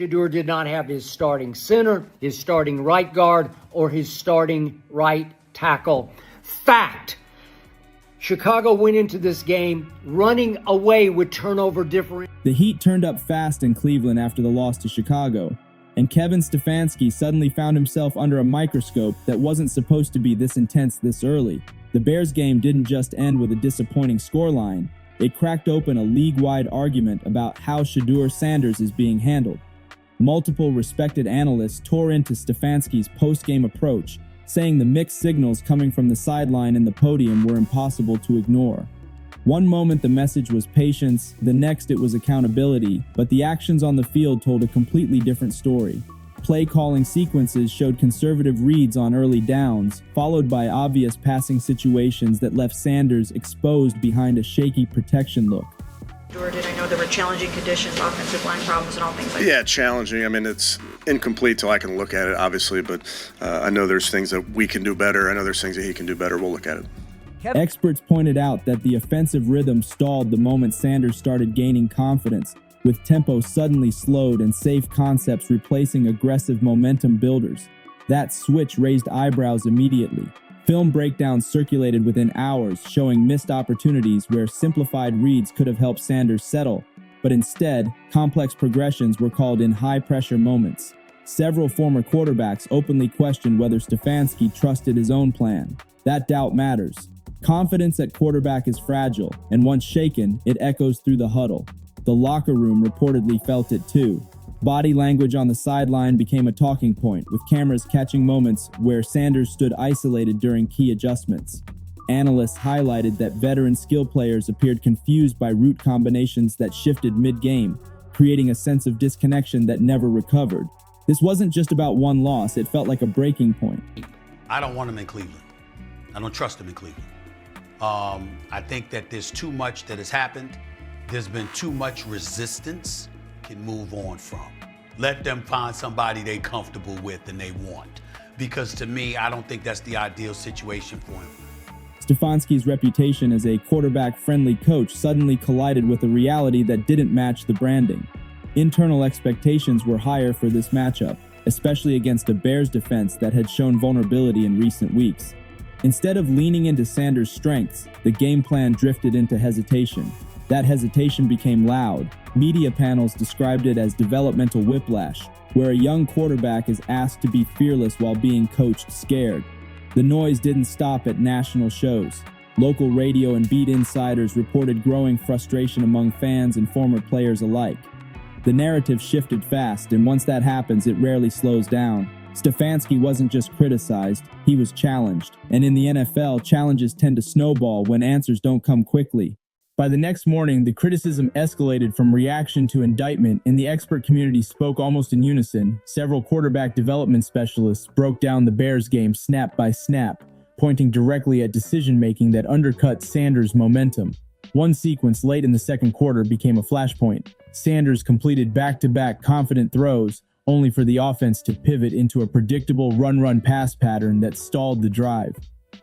Shedeur did not have his starting center, his starting right guard, or his starting right tackle. Fact. Chicago went into this game running away with turnover differential. The Heat turned up fast in Cleveland after the loss to Chicago, and Kevin Stefanski suddenly found himself under a microscope that wasn't supposed to be this intense this early. The Bears game didn't just end with a disappointing scoreline. It cracked open a league-wide argument about how Shedeur Sanders is being handled. Multiple respected analysts tore into Stefanski's post-game approach, saying the mixed signals coming from the sideline and the podium were impossible to ignore. One moment the message was patience, the next it was accountability, but the actions on the field told a completely different story. Play calling sequences showed conservative reads on early downs, followed by obvious passing situations that left Sanders exposed behind a shaky protection look. Did I know there were challenging conditions, offensive line problems, and all things like that? Yeah, challenging. I mean, it's incomplete till I can look at it, obviously, but I know there's things that we can do better. I know there's things that he can do better. We'll look at it. Experts pointed out that the offensive rhythm stalled the moment Sanders started gaining confidence, with tempo suddenly slowed and safe concepts replacing aggressive momentum builders. That switch raised eyebrows immediately. Film breakdowns circulated within hours, showing missed opportunities where simplified reads could have helped Sanders settle, but instead, complex progressions were called in high-pressure moments. Several former quarterbacks openly questioned whether Stefanski trusted his own plan. That doubt matters. Confidence at quarterback is fragile, and once shaken, it echoes through the huddle. The locker room reportedly felt it too. Body language on the sideline became a talking point, with cameras catching moments where Sanders stood isolated during key adjustments. Analysts highlighted that veteran skill players appeared confused by route combinations that shifted mid-game, creating a sense of disconnection that never recovered. This wasn't just about one loss, it felt like a breaking point. I don't want him in Cleveland. I don't trust him in Cleveland. I think that there's too much that has happened. There's been too much resistance can move on from. Let them find somebody they're comfortable with and they want. Because to me, I don't think that's the ideal situation for him. Stefanski's reputation as a quarterback-friendly coach suddenly collided with a reality that didn't match the branding. Internal expectations were higher for this matchup, especially against a Bears defense that had shown vulnerability in recent weeks. Instead of leaning into Sanders' strengths, the game plan drifted into hesitation. That hesitation became loud. Media panels described it as developmental whiplash, where a young quarterback is asked to be fearless while being coached scared. The noise didn't stop at national shows. Local radio and beat insiders reported growing frustration among fans and former players alike. The narrative shifted fast, and once that happens, it rarely slows down. Stefanski wasn't just criticized, he was challenged. And in the NFL, challenges tend to snowball when answers don't come quickly. By the next morning, the criticism escalated from reaction to indictment, and the expert community spoke almost in unison. Several quarterback development specialists broke down the Bears game snap by snap, pointing directly at decision-making that undercut Sanders' momentum. One sequence late in the second quarter became a flashpoint. Sanders completed back-to-back confident throws, only for the offense to pivot into a predictable run-pass pattern that stalled the drive.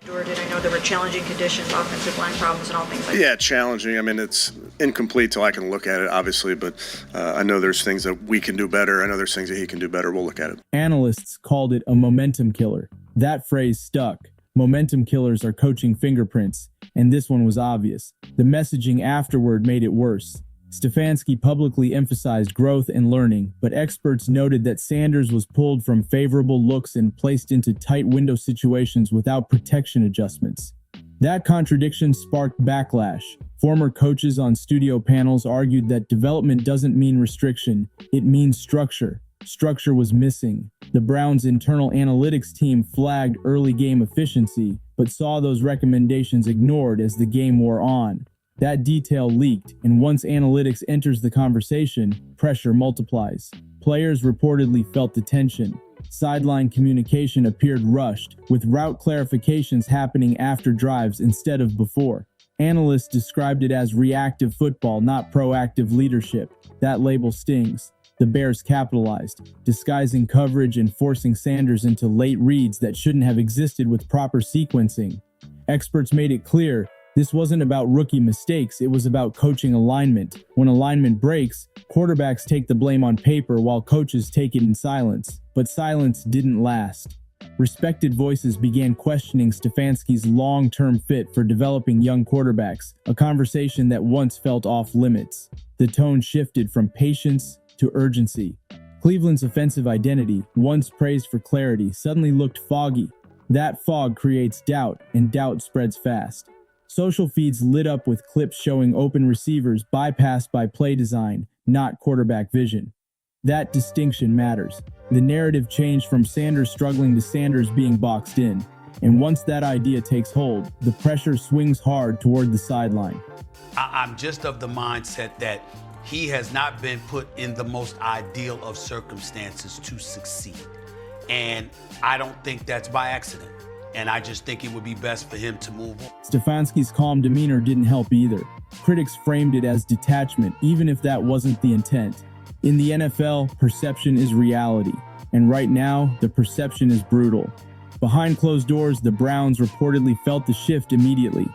Did I know there were challenging conditions, offensive line problems, and all things like that? Yeah, challenging. I mean, it's incomplete till I can look at it, obviously, but I know there's things that we can do better. I know there's things that he can do better. We'll look at it. Analysts called it a momentum killer. That phrase stuck. Momentum killers are coaching fingerprints, and this one was obvious. The messaging afterward made it worse. Stefanski publicly emphasized growth and learning, but experts noted that Sanders was pulled from favorable looks and placed into tight window situations without protection adjustments. That contradiction sparked backlash. Former coaches on studio panels argued that development doesn't mean restriction, it means structure. Structure was missing. The Browns' internal analytics team flagged early game efficiency, but saw those recommendations ignored as the game wore on. That detail leaked, and once analytics enters the conversation, pressure multiplies. Players reportedly felt the tension. Sideline communication appeared rushed, with route clarifications happening after drives instead of before. Analysts described it as reactive football, not proactive leadership. That label stings. The Bears capitalized, disguising coverage and forcing Sanders into late reads that shouldn't have existed with proper sequencing. Experts made it clear This wasn't about rookie mistakes, it was about coaching alignment. When alignment breaks, quarterbacks take the blame on paper while coaches take it in silence. But silence didn't last. Respected voices began questioning Stefanski's long-term fit for developing young quarterbacks, a conversation that once felt off limits. The tone shifted from patience to urgency. Cleveland's offensive identity, once praised for clarity, suddenly looked foggy. That fog creates doubt, and doubt spreads fast. Social feeds lit up with clips showing open receivers bypassed by play design, not quarterback vision. That distinction matters. The narrative changed from Sanders struggling to Sanders being boxed in. And once that idea takes hold, the pressure swings hard toward the sideline. I'm just of the mindset that he has not been put in the most ideal of circumstances to succeed. And I don't think that's by accident. And I just think it would be best for him to move on. Stefanski's calm demeanor didn't help either. Critics framed it as detachment, even if that wasn't the intent. In the NFL, perception is reality. And right now, the perception is brutal. Behind closed doors, the Browns reportedly felt the shift immediately.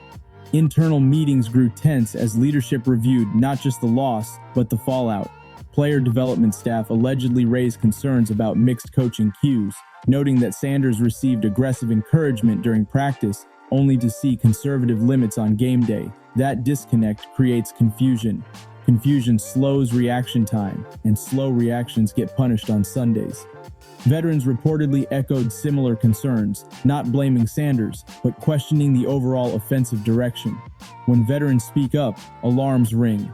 Internal meetings grew tense as leadership reviewed not just the loss, but the fallout. Player development staff allegedly raised concerns about mixed coaching cues, noting that Sanders received aggressive encouragement during practice, only to see conservative limits on game day. That disconnect creates confusion. Confusion slows reaction time, and slow reactions get punished on Sundays. Veterans reportedly echoed similar concerns, not blaming Sanders, but questioning the overall offensive direction. When veterans speak up, alarms ring.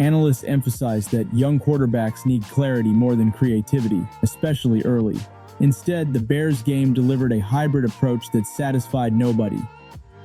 Analysts emphasize that young quarterbacks need clarity more than creativity, especially early. Instead, the Bears game delivered a hybrid approach that satisfied nobody.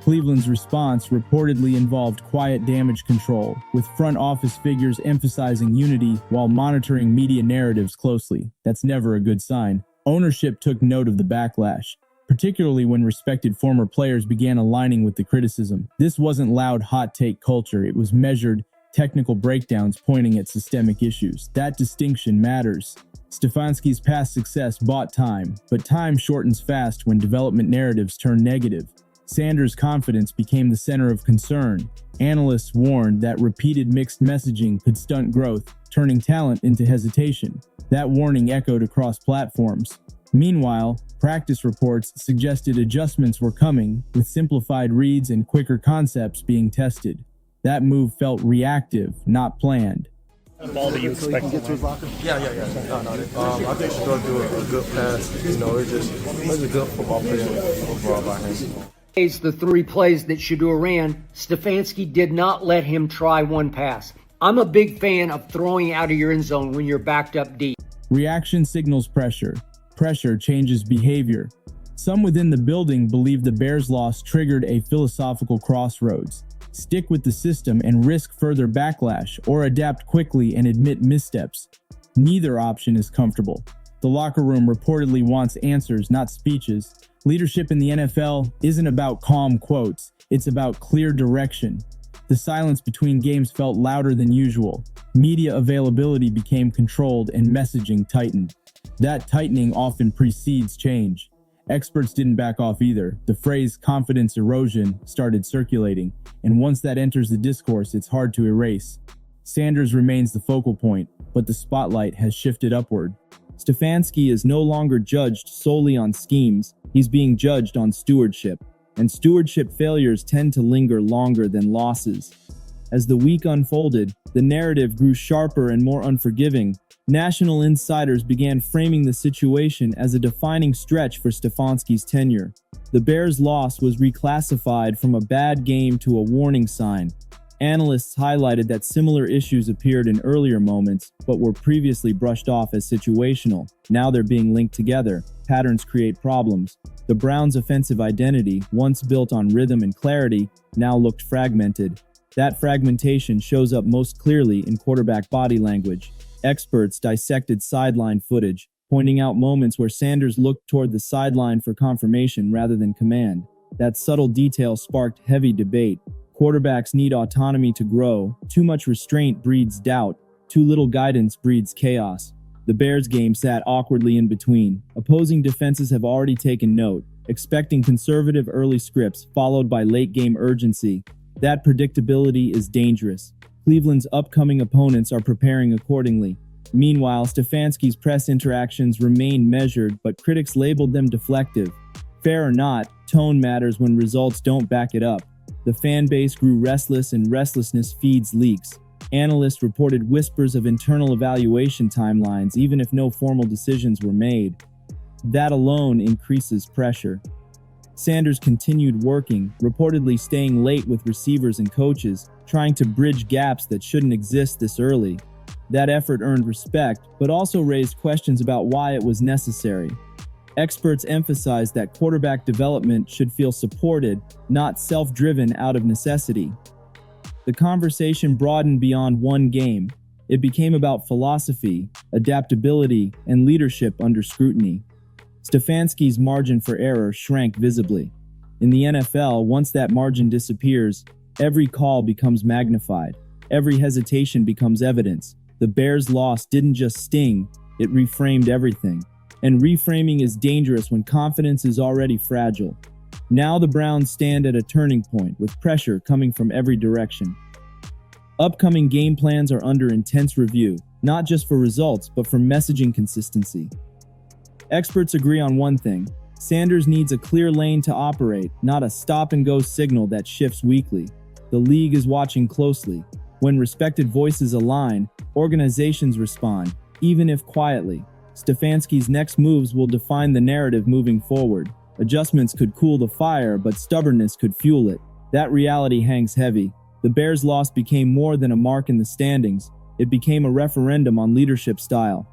Cleveland's response reportedly involved quiet damage control, with front office figures emphasizing unity while monitoring media narratives closely. That's never a good sign. Ownership took note of the backlash, particularly when respected former players began aligning with the criticism. This wasn't loud hot take culture, it was measured, technical breakdowns pointing at systemic issues. That distinction matters. Stefanski's past success bought time, but time shortens fast when development narratives turn negative. Sanders' confidence became the center of concern. Analysts warned that repeated mixed messaging could stunt growth, turning talent into hesitation. That warning echoed across platforms. Meanwhile, practice reports suggested adjustments were coming, with simplified reads and quicker concepts being tested. That move felt reactive, not planned. Ball do you expect? Yeah. No. I think Shedeur do a good pass. You know, it's a good football player overall by him. The 3 plays that Shedeur ran, Stefanski did not let him try one pass. I'm a big fan of throwing out of your end zone when you're backed up deep. Reaction signals pressure. Pressure changes behavior. Some within the building believe the Bears' loss triggered a philosophical crossroads. Stick with the system and risk further backlash, or adapt quickly and admit missteps. Neither option is comfortable. The locker room reportedly wants answers, not speeches. Leadership in the NFL isn't about calm quotes, it's about clear direction. The silence between games felt louder than usual. Media availability became controlled and messaging tightened. That tightening often precedes change. Experts didn't back off either. The phrase confidence erosion started circulating, and once that enters the discourse, it's hard to erase. Sanders remains the focal point, but the spotlight has shifted upward. Stefanski is no longer judged solely on schemes, he's being judged on stewardship, and stewardship failures tend to linger longer than losses. As the week unfolded, the narrative grew sharper and more unforgiving. National insiders began framing the situation as a defining stretch for Stefanski's tenure. The Bears' loss was reclassified from a bad game to a warning sign. Analysts highlighted that similar issues appeared in earlier moments, but were previously brushed off as situational. Now they're being linked together. Patterns create problems. The Browns' offensive identity, once built on rhythm and clarity, now looked fragmented. That fragmentation shows up most clearly in quarterback body language. Experts dissected sideline footage, pointing out moments where Sanders looked toward the sideline for confirmation rather than command. That subtle detail sparked heavy debate. Quarterbacks need autonomy to grow. Too much restraint breeds doubt. Too little guidance breeds chaos. The Bears game sat awkwardly in between. Opposing defenses have already taken note, expecting conservative early scripts followed by late-game urgency. That predictability is dangerous. Cleveland's upcoming opponents are preparing accordingly. Meanwhile, Stefanski's press interactions remain measured, but critics labeled them deflective. Fair or not, tone matters when results don't back it up. The fan base grew restless, and restlessness feeds leaks. Analysts reported whispers of internal evaluation timelines, even if no formal decisions were made. That alone increases pressure. Sanders continued working, reportedly staying late with receivers and coaches, trying to bridge gaps that shouldn't exist this early. That effort earned respect, but also raised questions about why it was necessary. Experts emphasized that quarterback development should feel supported, not self-driven out of necessity. The conversation broadened beyond one game. It became about philosophy, adaptability, and leadership under scrutiny. Stefanski's margin for error shrank visibly. In the NFL, once that margin disappears, every call becomes magnified. Every hesitation becomes evidence. The Bears' loss didn't just sting, it reframed everything. And reframing is dangerous when confidence is already fragile. Now the Browns stand at a turning point, with pressure coming from every direction. Upcoming game plans are under intense review, not just for results, but for messaging consistency. Experts agree on one thing: Sanders needs a clear lane to operate, not a stop-and-go signal that shifts weekly. The league is watching closely. When respected voices align, organizations respond, even if quietly. Stefanski's next moves will define the narrative moving forward. Adjustments could cool the fire, but stubbornness could fuel it. That reality hangs heavy. The Bears' loss became more than a mark in the standings. It became a referendum on leadership style.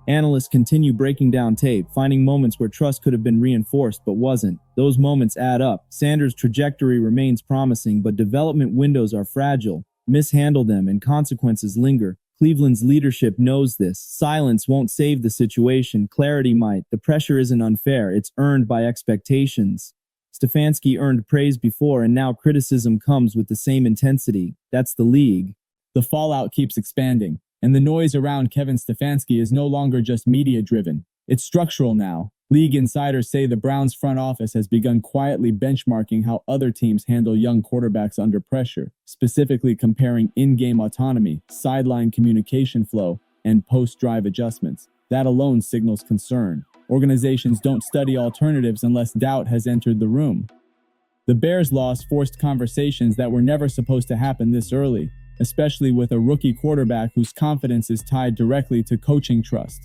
Analysts continue breaking down tape, finding moments where trust could have been reinforced but wasn't. Those moments add up. Sanders' trajectory remains promising, but development windows are fragile. Mishandle them and consequences linger. Cleveland's leadership knows this. Silence won't save the situation. Clarity might. The pressure isn't unfair. It's earned by expectations. Stefanski earned praise before, and now criticism comes with the same intensity. That's the league. The fallout keeps expanding, and the noise around Kevin Stefanski is no longer just media-driven. It's structural now. League insiders say the Browns front office has begun quietly benchmarking how other teams handle young quarterbacks under pressure, specifically comparing in-game autonomy, sideline communication flow, and post-drive adjustments. That alone signals concern. Organizations don't study alternatives unless doubt has entered the room. The Bears' loss forced conversations that were never supposed to happen this early, especially with a rookie quarterback whose confidence is tied directly to coaching trust.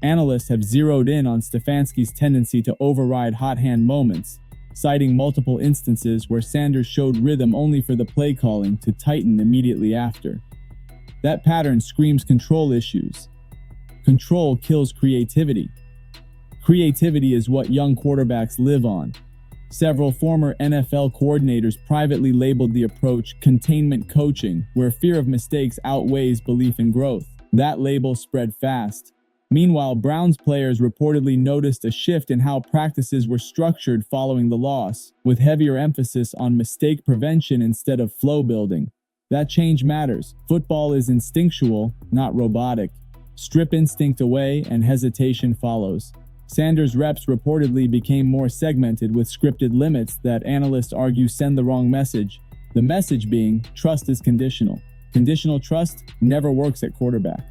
Analysts have zeroed in on Stefanski's tendency to override hot-hand moments, citing multiple instances where Sanders showed rhythm only for the play calling to tighten immediately after. That pattern screams control issues. Control kills creativity. Creativity is what young quarterbacks live on. Several former NFL coordinators privately labeled the approach containment coaching, where fear of mistakes outweighs belief in growth. That label spread fast. Meanwhile, Browns players reportedly noticed a shift in how practices were structured following the loss, with heavier emphasis on mistake prevention instead of flow building. That change matters. Football is instinctual, not robotic. Strip instinct away and hesitation follows. Sanders' reps reportedly became more segmented with scripted limits that analysts argue send the wrong message. The message being, trust is conditional. Conditional trust never works at quarterback.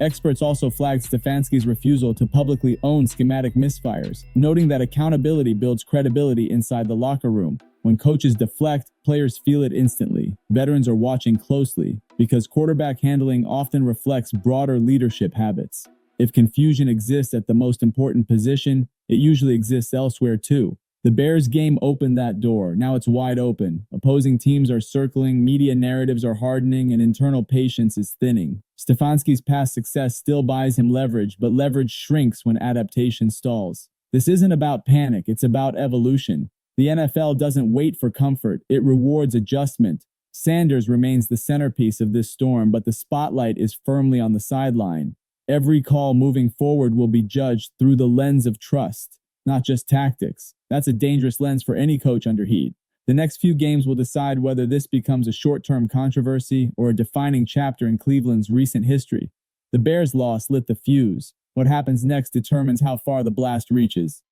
Experts also flagged Stefanski's refusal to publicly own schematic misfires, noting that accountability builds credibility inside the locker room. When coaches deflect, players feel it instantly. Veterans are watching closely, because quarterback handling often reflects broader leadership habits. If confusion exists at the most important position, it usually exists elsewhere too. The Bears game opened that door. Now it's wide open. Opposing teams are circling, media narratives are hardening, and internal patience is thinning. Stefanski's past success still buys him leverage, but leverage shrinks when adaptation stalls. This isn't about panic, it's about evolution. The NFL doesn't wait for comfort, it rewards adjustment. Sanders remains the centerpiece of this storm, but the spotlight is firmly on the sideline. Every call moving forward will be judged through the lens of trust, not just tactics. That's a dangerous lens for any coach under heat. The next few games will decide whether this becomes a short-term controversy or a defining chapter in Cleveland's recent history. The Bears' loss lit the fuse. What happens next determines how far the blast reaches.